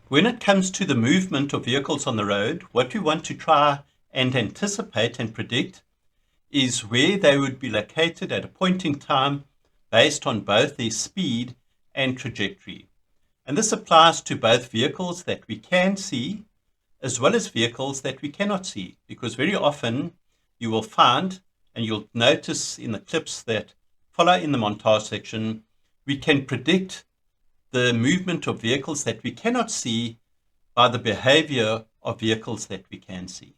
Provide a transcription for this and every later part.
When it comes to the movement of vehicles on the road, what we want to try and anticipate and predict is where they would be located at a point in time based on both their speed and trajectory. And this applies to both vehicles that we can see as well as vehicles that we cannot see, because very often you will find, and you'll notice in the clips that follow in the montage section, we can predict the movement of vehicles that we cannot see by the behavior of vehicles that we can see.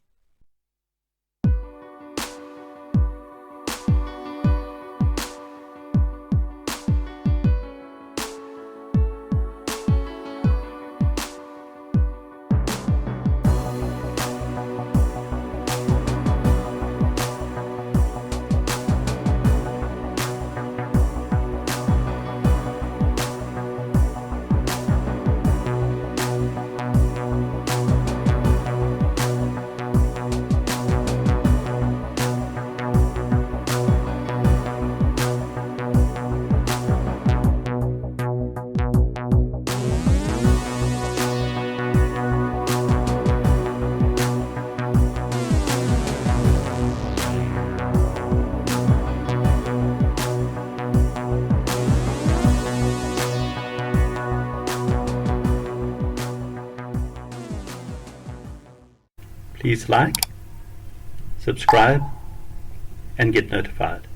Please like, subscribe, and get notified.